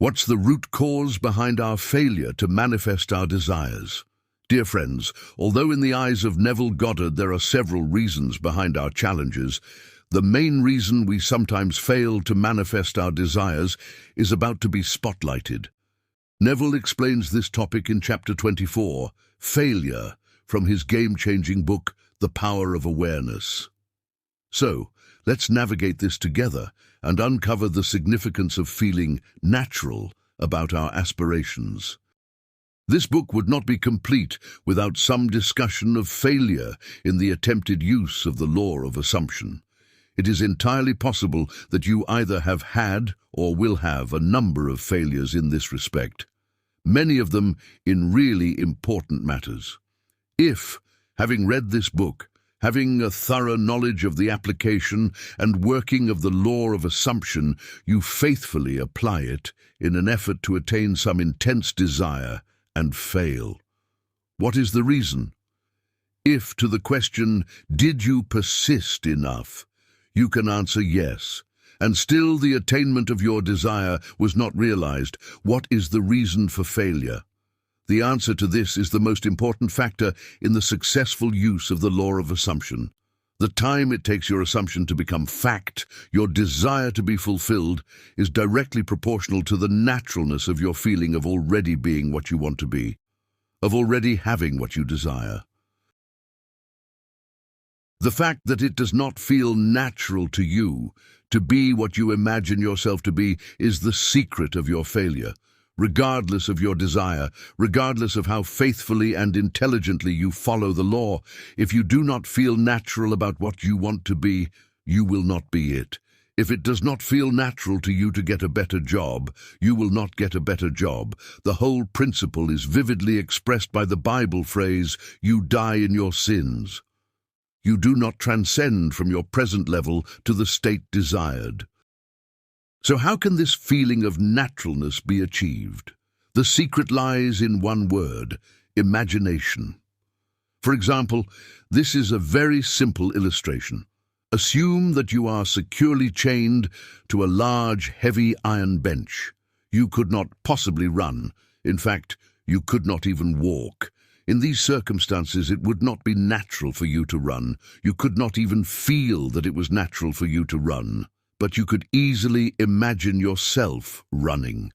What's the root cause behind our failure to manifest our desires? Dear friends, although in the eyes of Neville Goddard there are several reasons behind our challenges, the main reason we sometimes fail to manifest our desires is about to be spotlighted. Neville explains this topic in chapter 24, Failure, from his game-changing book, The Power of Awareness. So, let's navigate this together and uncover the significance of feeling natural about our aspirations. This book would not be complete without some discussion of failure in the attempted use of the law of assumption. It is entirely possible that you either have had or will have a number of failures in this respect, many of them in really important matters. If, having read this book, having a thorough knowledge of the application and working of the law of assumption, you faithfully apply it in an effort to attain some intense desire and fail. What is the reason? If to the question, did you persist enough, you can answer yes, and still the attainment of your desire was not realized, what is the reason for failure? The answer to this is the most important factor in the successful use of the law of assumption. The time it takes your assumption to become fact, your desire to be fulfilled, is directly proportional to the naturalness of your feeling of already being what you want to be, of already having what you desire. The fact that it does not feel natural to you to be what you imagine yourself to be is the secret of your failure. Regardless of your desire, regardless of how faithfully and intelligently you follow the law, if you do not feel natural about what you want to be, you will not be it. If it does not feel natural to you to get a better job, you will not get a better job. The whole principle is vividly expressed by the Bible phrase, "You die in your sins." You do not transcend from your present level to the state desired. So how can this feeling of naturalness be achieved? The secret lies in one word: imagination. For example, this is a very simple illustration. Assume that you are securely chained to a large, heavy iron bench. You could not possibly run. In fact, you could not even walk. In these circumstances, it would not be natural for you to run. You could not even feel that it was natural for you to run. But you could easily imagine yourself running.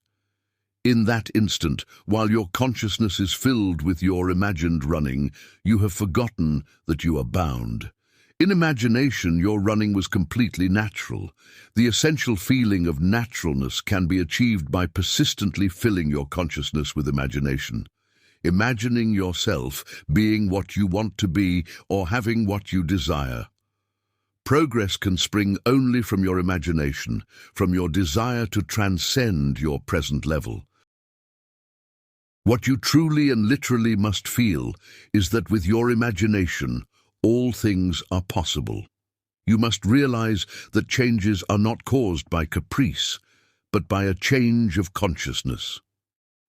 In that instant, while your consciousness is filled with your imagined running, you have forgotten that you are bound. In imagination, your running was completely natural. The essential feeling of naturalness can be achieved by persistently filling your consciousness with imagination. Imagining yourself being what you want to be or having what you desire. Progress can spring only from your imagination, from your desire to transcend your present level. What you truly and literally must feel is that with your imagination, all things are possible. You must realize that changes are not caused by caprice, but by a change of consciousness.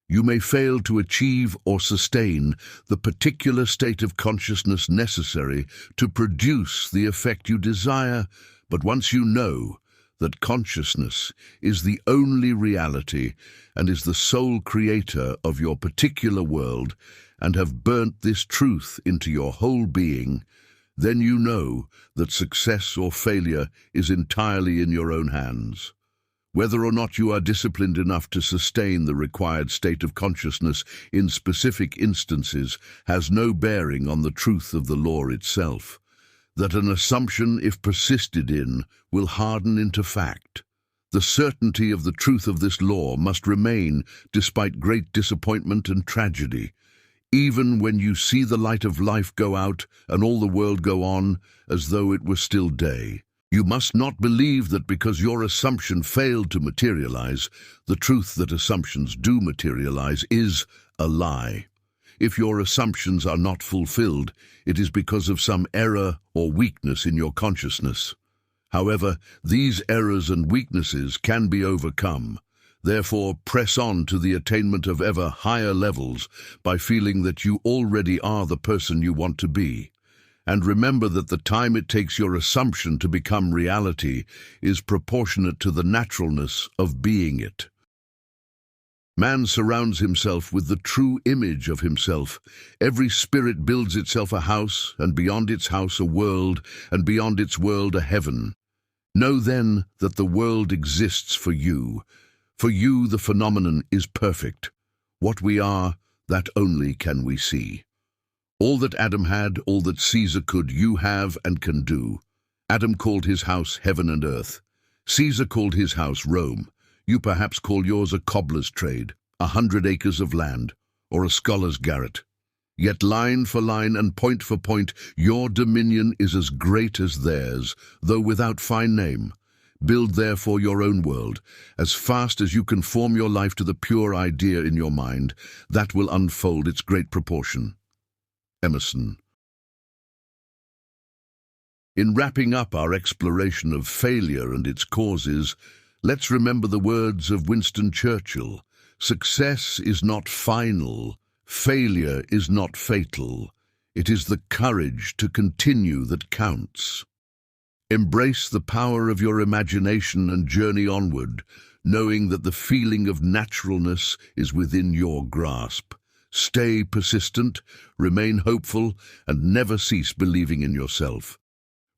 You may fail to achieve or sustain the particular state of consciousness necessary to produce the effect you desire, but once you know that consciousness is the only reality and is the sole creator of your particular world and have burnt this truth into your whole being, then you know that success or failure is entirely in your own hands. Whether or not you are disciplined enough to sustain the required state of consciousness in specific instances has no bearing on the truth of the law itself, that an assumption, if persisted in, will harden into fact. The certainty of the truth of this law must remain despite great disappointment and tragedy, even when you see the light of life go out and all the world go on as though it were still day. You must not believe that because your assumption failed to materialize, the truth that assumptions do materialize is a lie. If your assumptions are not fulfilled, it is because of some error or weakness in your consciousness. However, these errors and weaknesses can be overcome. Therefore, press on to the attainment of ever higher levels by feeling that you already are the person you want to be. And remember that the time it takes your assumption to become reality is proportionate to the naturalness of being it. Man surrounds himself with the true image of himself. Every spirit builds itself a house, and beyond its house a world, and beyond its world a heaven. Know then that the world exists for you. For you the phenomenon is perfect. What we are, that only can we see. All that Adam had, all that Caesar could, you have and can do. Adam called his house heaven and earth. Caesar called his house Rome. You perhaps call yours a cobbler's trade, 100 acres of land, or a scholar's garret. Yet line for line and point for point, your dominion is as great as theirs, though without fine name. Build therefore your own world. As fast as you can form your life to the pure idea in your mind, that will unfold its great proportion. Emerson. In wrapping up our exploration of failure and its causes, let's remember the words of Winston Churchill. Success is not final. Failure is not fatal. It is the courage to continue that counts. Embrace the power of your imagination and journey onward, knowing that the feeling of naturalness is within your grasp. Stay persistent, remain hopeful, and never cease believing in yourself.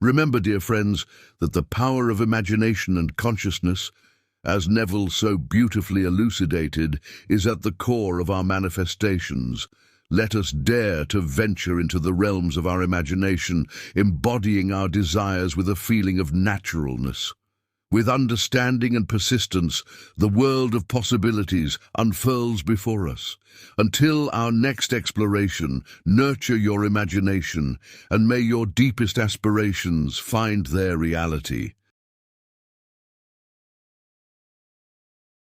Remember, dear friends, that the power of imagination and consciousness, as Neville so beautifully elucidated, is at the core of our manifestations. Let us dare to venture into the realms of our imagination, embodying our desires with a feeling of naturalness. With understanding and persistence, the world of possibilities unfurls before us. Until our next exploration, nurture your imagination, and may your deepest aspirations find their reality.